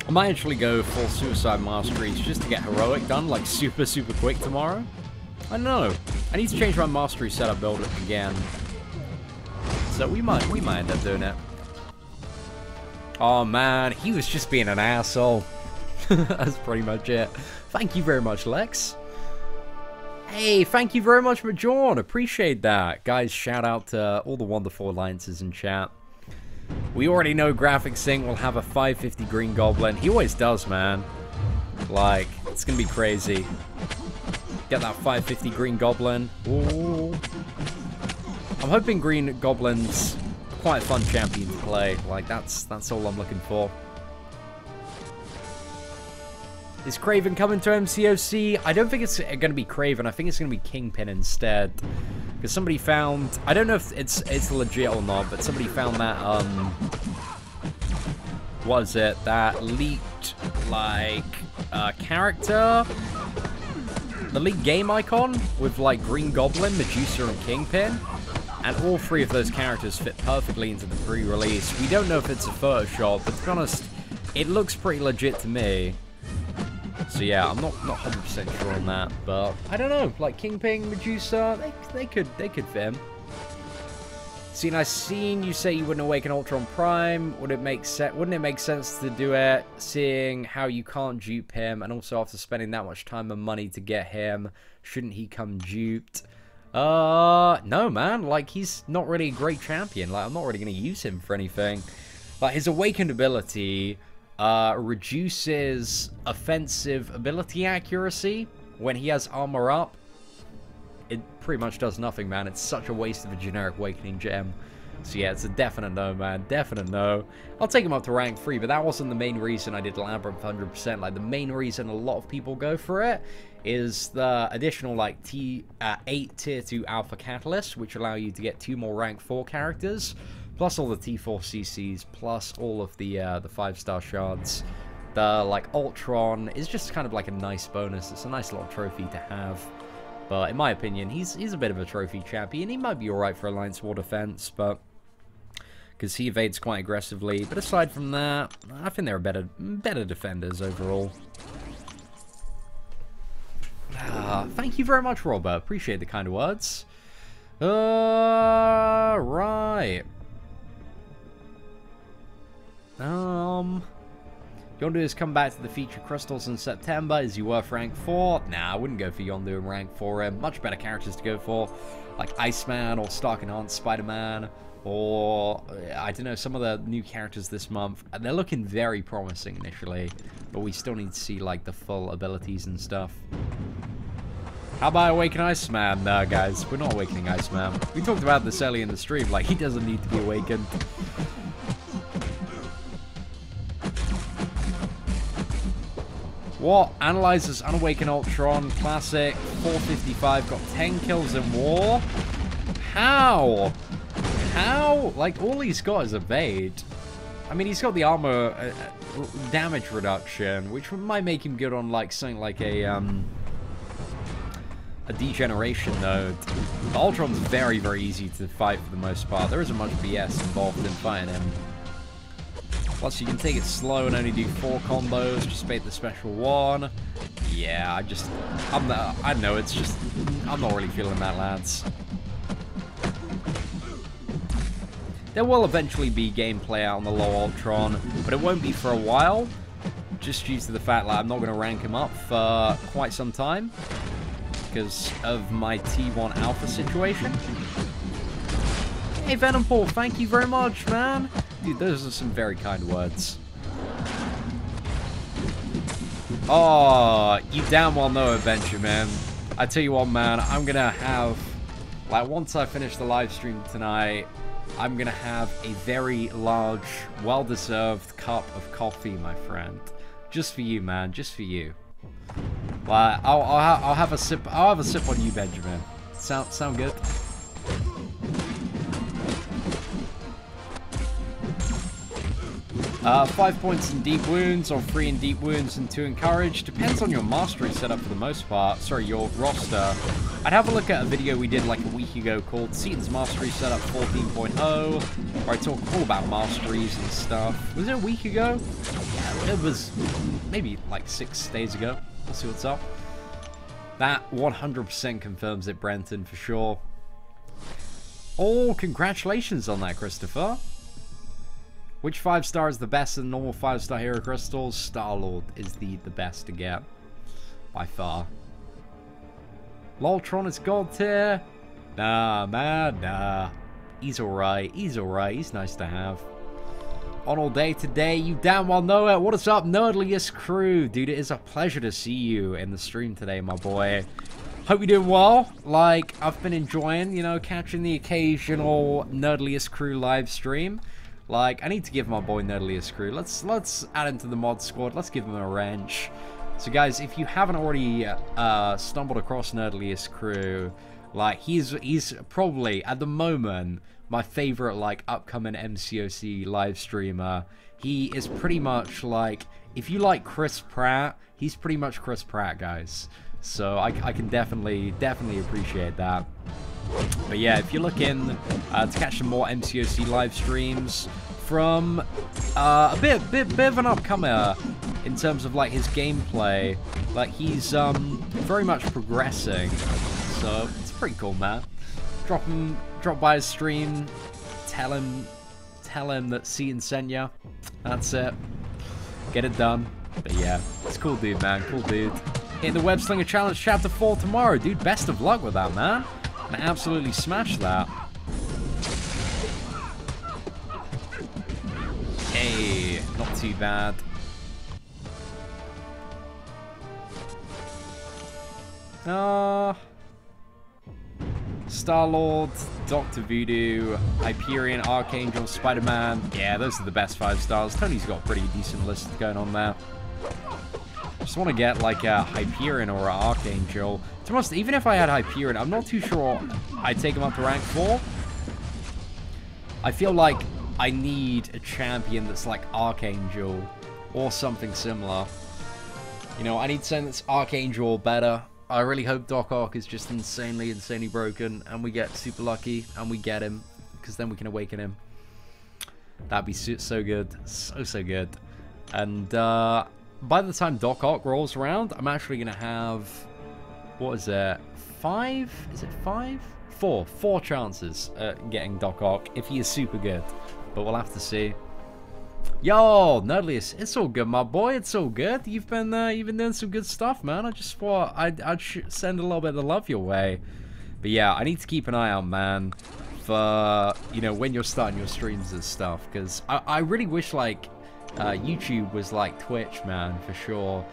I might actually go full Suicide Masteries just to get heroic done like super quick tomorrow. I don't know. I need to change my mastery setup build again. So we might end up doing it. Oh man, he was just being an asshole. That's pretty much it. Thank you very much, Lex. Hey, thank you very much for joining. Appreciate that. Guys, shout out to all the wonderful alliances in chat. We already know Graphic Sync will have a 550 Green Goblin. He always does, man. Like, it's gonna be crazy. Get that 550 Green Goblin. Ooh. I'm hoping Green Goblin's quite a fun champion to play. Like, that's all I'm looking for. Is Kraven coming to MCOC? I don't think it's going to be Kraven. I think it's going to be Kingpin instead. Because somebody found... I don't know if it's legit or not, but somebody found that, what is it? That leaked, like, character? The leaked game icon with, like, Green Goblin, Medusa, and Kingpin. And all three of those characters fit perfectly into the pre-release. We don't know if it's a Photoshop, but to be honest, it looks pretty legit to me. So yeah, I'm not 100% sure on that, but I don't know. Like Kingpin, Medusa, they could fit him. I seen you say you wouldn't awaken Ultron Prime. Wouldn't it make sense to do it, seeing how you can't dupe him, and also after spending that much time and money to get him, shouldn't he come duped? No, man. Like, he's not really a great champion. Like, I'm not really going to use him for anything. Like, his awakened ability reduces offensive ability accuracy when he has armor up. It pretty much does nothing, man. It's such a waste of a generic awakening gem. So yeah, it's a definite no, man. Definite no. I'll take him up to rank 3, but that wasn't the main reason I did Labyrinth 100%. Like, the main reason a lot of people go for it is the additional, like, 8 tier 2 alpha catalysts, which allow you to get 2 more rank 4 characters, plus all the T4 CCs, plus all of the 5-star shards. The, like, Ultron is just kind of like a nice bonus. It's a nice little trophy to have. But in my opinion, he's a bit of a trophy champion. He might be alright for Alliance War defense, but because he evades quite aggressively. But aside from that, I think they're better defenders overall. Thank you very much, Robert. Appreciate the kind words. Right. Yondu has come back to the feature crystals in September. Is he worth rank 4? Nah, I wouldn't go for Yondu in rank 4. Much better characters to go for, like Iceman or Stark Enhanced Spider-Man, or I don't know, some of the new characters this month. They're looking very promising initially, but we still need to see like the full abilities and stuff. How about Awaken Iceman? Nah, guys, we're not awakening Iceman. We talked about this early in the stream. Like, he doesn't need to be awakened. What? Analyzes Unawakened Ultron, classic, 455, got 10 kills in war? How? How? Like, all he's got is evade. I mean, he's got the armor damage reduction, which might make him good on, like, something like a degeneration node. The Ultron's very, very easy to fight for the most part. There isn't much BS involved in fighting him. Plus, you can take it slow and only do 4 combos, just bait the special one. Yeah, I know, it's just, I'm not really feeling that, lads. There will eventually be gameplay out on the low Ultron, but it won't be for a while, just due to the fact that I'm not going to rank him up for quite some time, because of my T1 alpha situation. Hey, Venom Paul, thank you very much, man. Dude, those are some very kind words. Oh, you damn well know it, Benjamin. I tell you what, man, I'm gonna have, like, once I finish the live stream tonight, I'm gonna have a very large, well-deserved cup of coffee, my friend. Just for you, man, just for you. Like, I'll have a sip. I'll have a sip on you, Benjamin. Sound good? 5 points in deep wounds, or 3 in deep wounds and 2 in courage. Depends on your mastery setup for the most part. Sorry, your roster. I'd have a look at a video we did like a week ago called Seaton's Mastery Setup 14.0, where I talk all about masteries and stuff. Was it a week ago? Yeah, it was maybe like 6 days ago. Let's see what's up. That 100% confirms it, Brenton, for sure. Oh, congratulations on that, Christopher. Which 5-star is the best in normal 5-star hero crystals? Star-Lord is the best to get. By far. Loltron is gold tier. Nah, man, nah. He's alright. He's alright. He's nice to have. On all day today, you damn well know it. What is up, Nerdliest crew? Dude, it is a pleasure to see you in the stream today, my boy. Hope you're doing well. Like, I've been enjoying, you know, catching the occasional Nerdliest crew live stream. Like, I need to give my boy Nerdliest crew. Let's add him to the mod squad. Let's give him a wrench. So, guys, if you haven't already stumbled across Nerdliest crew, like, he's probably at the moment my favorite, like, upcoming MCOC live streamer. He is pretty much like, if you like Chris Pratt, he's pretty much Chris Pratt, guys. So I can definitely appreciate that. But yeah, if you're looking to catch some more MCOC live streams from a bit of an upcomer in terms of like his gameplay, like he's very much progressing, so it's pretty cool, man. Drop by his stream tell him that Seaton sent ya. That's it. Get it done. But yeah, it's cool dude, man. Cool dude. In the Web Slinger Challenge Chapter 4 tomorrow. Dude, best of luck with that, man. And absolutely smash that. Hey, not too bad. Star-Lord, Dr. Voodoo, Hyperion, Archangel, Spider-Man. Yeah, those are the best 5 stars. Tony's got a pretty decent list going on there. Just want to get like a Hyperion or an Archangel. To be honest, even if I had Hyperion, I'm not too sure I'd take him up to rank 4. I feel like I need a champion that's like Archangel or something similar. You know, I need something that's Archangel or better. I really hope Doc Ock is just insanely broken and we get super lucky and we get him, because then we can awaken him. That'd be so good. So good. And by the time Doc Ock rolls around, I'm actually going to have, what is it, 5? Is it 5? 4 chances at getting Doc Ock if he is super good. But we'll have to see. Yo, Nerdliest, it's all good, my boy. It's all good. You've been doing some good stuff, man. I just thought I'd send a little bit of love your way. But yeah, I need to keep an eye out, man, for, you know, when you're starting your streams and stuff, because I really wish like YouTube was like Twitch, man, for sure.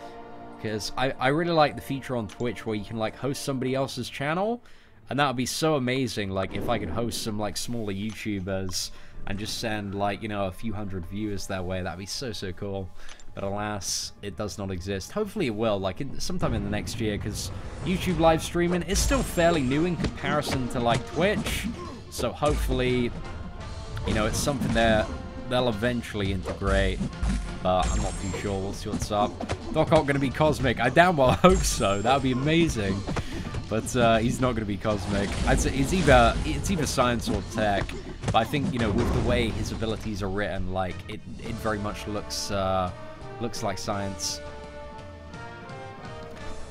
Because I really like the feature on Twitch where you can like host somebody else's channel, and that would be so amazing. Like if I could host some like smaller YouTubers and just send, like, you know, a few hundred viewers that way. That'd be so cool. But alas, it does not exist. Hopefully it will, like, sometime in the next year, because YouTube live streaming is still fairly new in comparison to, like, Twitch. So hopefully, you know, it's something they'll eventually integrate. But I'm not too sure. We'll see what's up. Doc Ock going to be cosmic? I damn well hope so. That would be amazing. But he's not going to be cosmic. I'd say it's either science or tech. But I think, you know, with the way his abilities are written, like, it very much looks like science.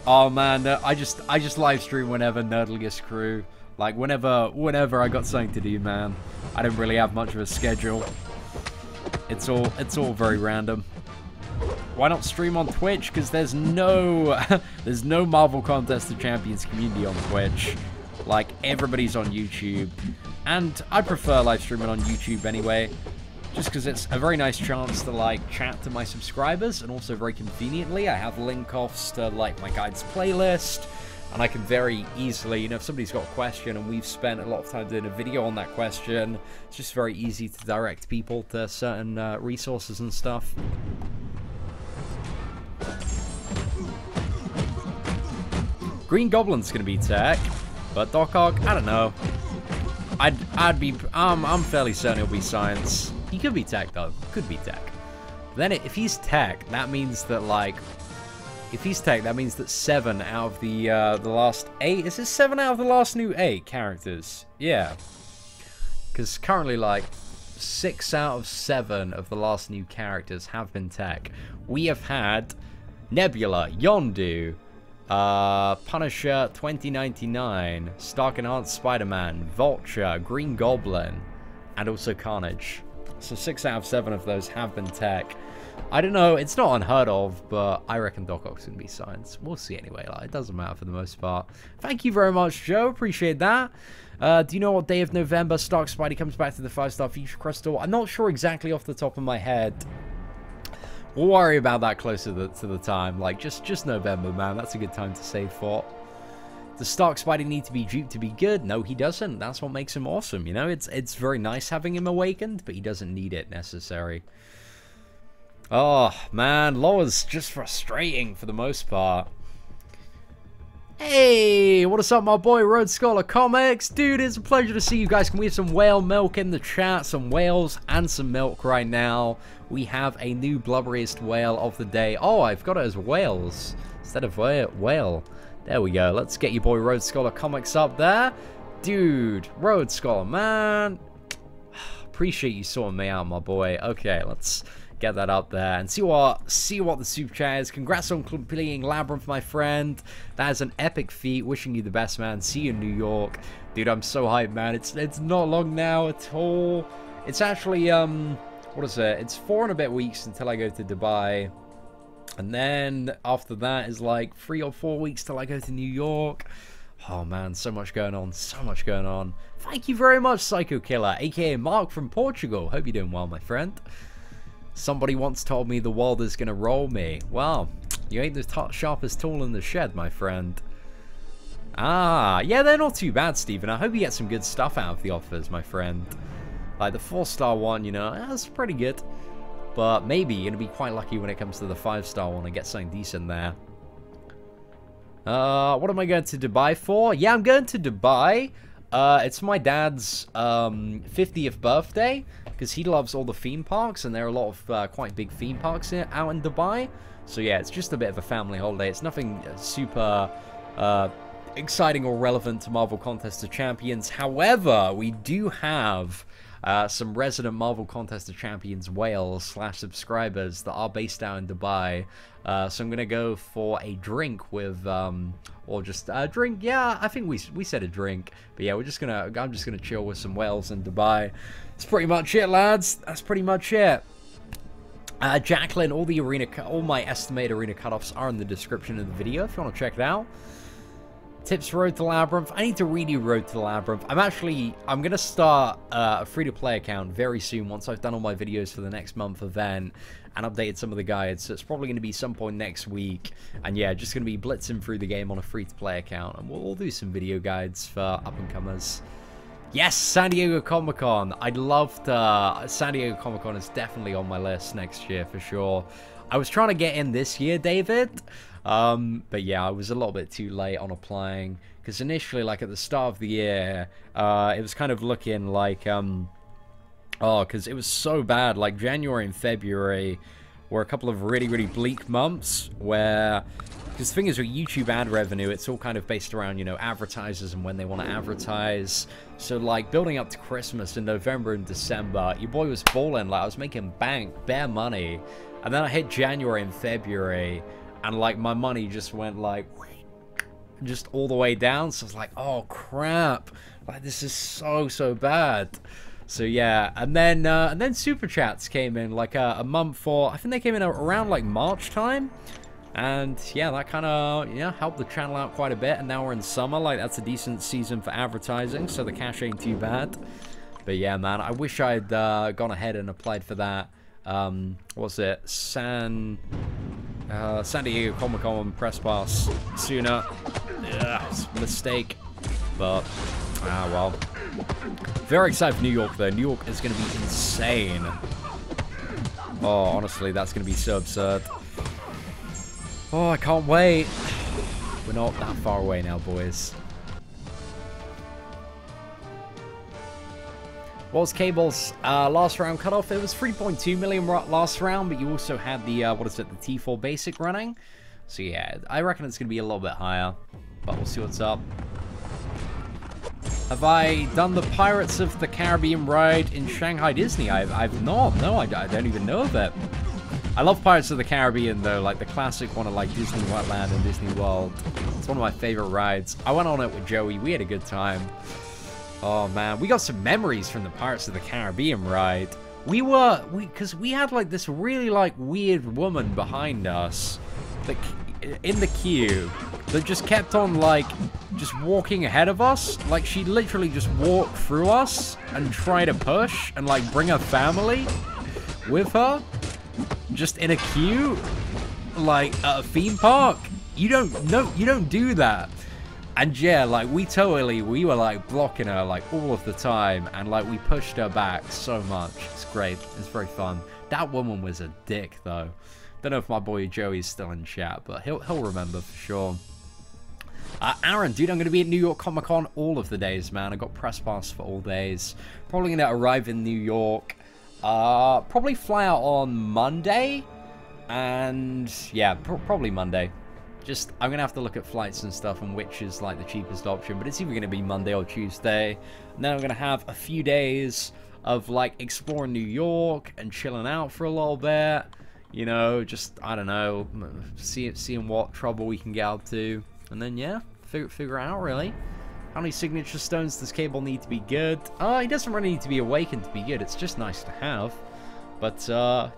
Oh man, I just live stream whenever Nerdliest crew. Like whenever I got something to do, man. I don't really have much of a schedule. It's all very random. Why not stream on Twitch? Because there's no Marvel Contest of Champions community on Twitch. Like, everybody's on YouTube. And I prefer live streaming on YouTube anyway, just because it's a very nice chance to, like, chat to my subscribers, and also very conveniently, I have link-offs to, like, my guides playlist, and I can very easily, you know, if somebody's got a question and we've spent a lot of time doing a video on that question, it's just very easy to direct people to certain resources and stuff. Green Goblin's gonna be tech, but Doc Ock, I don't know. I'm fairly certain he'll be science. He could be tech though. Could be tech. But then if he's tech, that means that, like, if he's tech, that means that 7 out of the last 8. Is it 7 out of the last new 8 characters? Yeah. Because currently, like, 6 out of 7 of the last new characters have been tech. We have had Nebula, Yondu, Punisher 2099, Stark Enhanced Spider-Man, Vulture, Green Goblin, and also Carnage. So 6 out of 7 of those have been tech. I don't know, it's not unheard of, but I reckon Doc Ock's gonna be science. We'll see anyway, like, it doesn't matter for the most part. Thank you very much, Joe, appreciate that. Do you know what day of November Stark Spidey comes back to the 5-star Future Crystal? I'm not sure exactly off the top of my head. We'll worry about that closer to the time. Like, just November, man. That's a good time to save for. Does Stark Spidey need to be duped to be good? No, he doesn't. That's what makes him awesome, you know? It's very nice having him awakened, but he doesn't need it necessary. Oh, man. Laura's just frustrating for the most part. Hey, what is up, my boy, Road Scholar Comics? Dude, it's a pleasure to see you guys. Can we have some whale milk in the chat? Some whales and some milk right now. We have a new blubberiest whale of the day. Oh, I've got it as whales instead of whale. There we go. Let's get your boy Road Scholar Comics up there. Dude, Road Scholar, man. Appreciate you sorting me out, my boy. Okay, let's get that up there and see what the super chat is. Congrats on completing Labyrinth, my friend. That is an epic feat. Wishing you the best, man. See you in New York. Dude, I'm so hyped, man. It's not long now at all. It's actually, what is it? It's 4 and a bit weeks until I go to Dubai. And then after that is like 3 or 4 weeks till I go to New York. Oh man, so much going on, so much going on. Thank you very much, Psycho Killer, aka Mark from Portugal. Hope you're doing well, my friend. Somebody once told me the world is gonna roll me. Well, you ain't the sharpest tool in the shed, my friend. Ah, yeah, they're not too bad, Stephen. I hope you get some good stuff out of the offers, my friend. Like the 4-star one, you know, that's pretty good. But maybe you're gonna be quite lucky when it comes to the 5-star one and get something decent there. What am I going to Dubai for? Yeah, I'm going to Dubai. It's my dad's 50th birthday, because he loves all the theme parks, and there are a lot of quite big theme parks out in Dubai. So yeah, it's just a bit of a family holiday. It's nothing super exciting or relevant to Marvel Contest of Champions. However, we do have some resident Marvel Contest of Champions whales / subscribers that are based out in Dubai. So I'm gonna go for a drink with, or just a drink. Yeah, I think we said a drink, but yeah, I'm just gonna chill with some whales in Dubai. That's pretty much it, lads. That's pretty much it. Jacqueline, all my estimated arena cutoffs are in the description of the video if you want to check it out. Tips Road to Labyrinth. I need to redo Road to Labyrinth. I'm going to start a free-to-play account very soon once I've done all my videos for the next month event and updated some of the guides. So it's probably going to be some point next week. And yeah, just going to be blitzing through the game on a free-to-play account. And we'll do some video guides for up-and-comers. Yes, San Diego Comic-Con. I'd love to... San Diego Comic-Con is definitely on my list next year for sure. I was trying to get in this year, David. But yeah, I was a little bit too late on applying, because initially, like at the start of the year, it was kind of looking like, because it was so bad, like January and February were a couple of really, really bleak months where, because the thing is with YouTube ad revenue, it's all kind of based around, you know, advertisers and when they want to advertise. So like building up to Christmas in November and December, your boy was balling, like I was making bank, bare money. And then I hit January and February, and like my money just went like just all the way down. So I was like, oh crap, like this is so bad. So yeah, and then super chats came in like a month, or I think they came in around like March time, and yeah, that kind of helped the channel out quite a bit. And now we're in summer, like that's a decent season for advertising, so the cash ain't too bad. But yeah, man, I wish I'd gone ahead and applied for that. What's it? San Diego Comic-Con press pass sooner. Yeah, it's a mistake. But, well. Very excited for New York, though. New York is going to be insane. Oh, honestly, that's going to be so absurd. Oh, I can't wait. We're not that far away now, boys. What was Cable's last round cutoff? It was 3.2 million last round, but you also had the, what is it, the T4 basic running. So yeah, I reckon it's going to be a little bit higher, but we'll see what's up. Have I done the Pirates of the Caribbean ride in Shanghai Disney? I've not. No, I don't even know of it. I love Pirates of the Caribbean, though, like the classic one of like Disney Wonderland and Disney World. It's one of my favorite rides. I went on it with Joey. We had a good time. Oh man, we got some memories from the Pirates of the Caribbean ride. Because we had like this really like weird woman behind us that, in the queue, that just kept on like just walking ahead of us. Like she literally just walked through us and tried to push and like bring her family with her, just in a queue, like at a theme park. You don't do that. And yeah, like we were like blocking her like all of the time, and like we pushed her back so much. It's great. It's very fun. That woman was a dick though. Don't know if my boy Joey's still in chat, but he'll remember for sure. Aaron, dude, I'm going to be at New York Comic Con all of the days, man. I got press pass for all days. Probably going to arrive in New York. Probably fly out on Monday. And yeah, probably Monday. I'm going to have to look at flights and stuff and which is like the cheapest option. But it's either going to be Monday or Tuesday. And then I'm going to have a few days of, like, exploring New York and chilling out for a little bit. You know, just, I don't know, seeing what trouble we can get up to. And then, yeah, figure out, really. How many signature stones does Cable need to be good? He doesn't really need to be awakened to be good. It's just nice to have. But,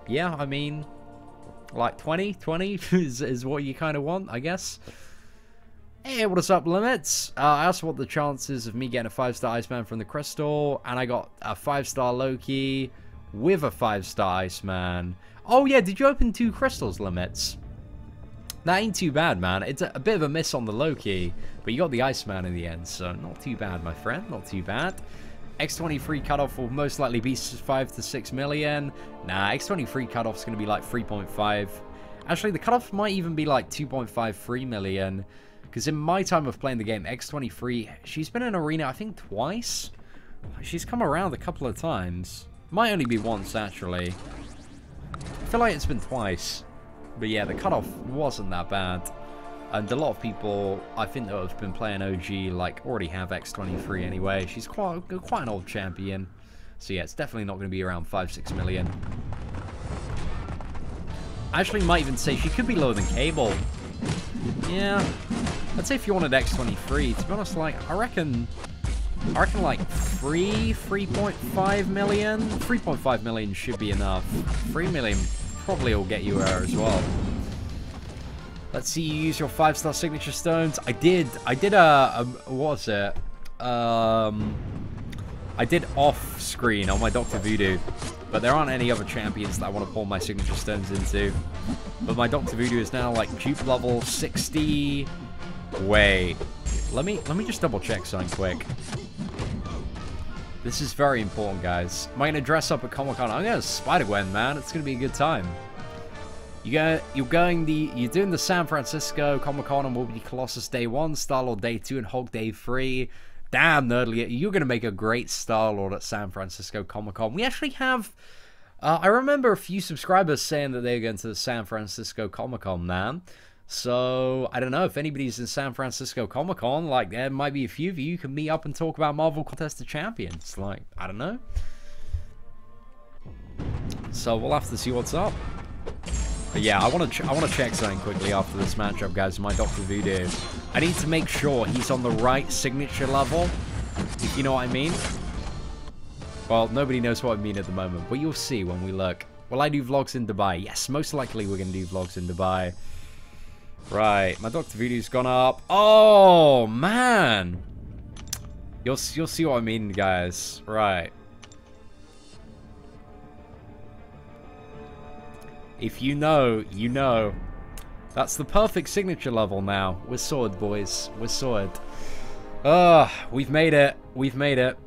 yeah, I mean, like 20 is what you kind of want, I guess. Hey, what is up, Limits? I asked what the chances of me getting a 5-star Iceman from the Crystal, and I got a 5-star Loki with a 5-star Iceman. Oh, yeah, did you open 2 crystals, Limits? That ain't too bad, man. It's a bit of a miss on the Loki, but you got the Iceman in the end, so not too bad, my friend. Not too bad. X23 cutoff will most likely be 5 to 6 million. Nah, X23 cutoff's going to be like 3.5. Actually, the cutoff might even be like 2.53 million. Because in my time of playing the game, X23, she's been in Arena, I think, twice. She's come around a couple of times. Might only be once, actually. I feel like it's been twice. But yeah, the cutoff wasn't that bad. And a lot of people, I think, that have been playing OG, like, already have X23 anyway. She's quite an old champion. So yeah, it's definitely not going to be around 5-6 million. I actually might even say she could be lower than Cable. Yeah. I'd say if you wanted X23, to be honest, like, I reckon like 3.5 million? 3.5 million should be enough. 3 million probably will get you her as well. Let's see you use your 5-star signature stones. I did what was it? I did off screen on my Dr. Voodoo, but there aren't any other champions that I want to pull my signature stones into. But my Dr. Voodoo is now like dupe level 60. Wait, let me just double check something quick. This is very important, guys. Am I gonna dress up at Comic-Con? I'm gonna Spider-Gwen, man. It's gonna be a good time. You're doing the San Francisco Comic-Con and will be Colossus Day 1, Star-Lord Day 2, and Hulk Day 3. Damn, Nerdly, you're gonna make a great Star-Lord at San Francisco Comic-Con. We actually have, I remember a few subscribers saying that they're going to the San Francisco Comic-Con, man. So, I don't know, if anybody's in San Francisco Comic-Con, like, there might be a few of you who can meet up and talk about Marvel Contest of Champions. Like, I don't know. So, we'll have to see what's up. But yeah, I want to check something quickly after this matchup, guys, my Dr. Voodoo. I need to make sure he's on the right signature level, if you know what I mean. Well, nobody knows what I mean at the moment, but you'll see when we look. Will I do vlogs in Dubai? Yes, most likely we're going to do vlogs in Dubai. Right, my Dr. Voodoo's gone up. Oh, man. You'll see what I mean, guys. Right. If you know, you know. That's the perfect signature level now. We're sorted, boys. We're sorted. We've made it. We've made it.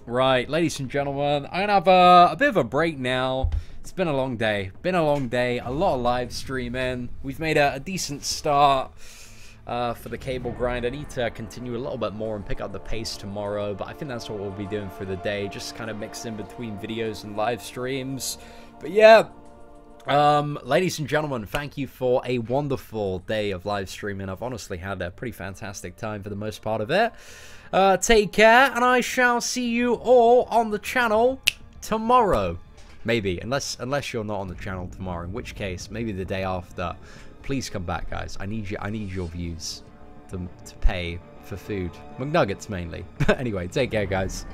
Right, ladies and gentlemen, I'm going to have a bit of a break now. It's been a long day. Been a long day. A lot of live streaming. We've made a decent start for the cable grind. I need to continue a little bit more and pick up the pace tomorrow, but I think that's what we'll be doing for the day. Just kind of mix in between videos and live streams. But yeah, ladies and gentlemen, thank you for a wonderful day of live streaming. I've honestly had a pretty fantastic time for the most part of it. Take care, and I shall see you all on the channel tomorrow. Maybe, unless you're not on the channel tomorrow, in which case, maybe the day after. Please come back, guys. I need your views to pay for food. McNuggets, mainly. Anyway, take care, guys.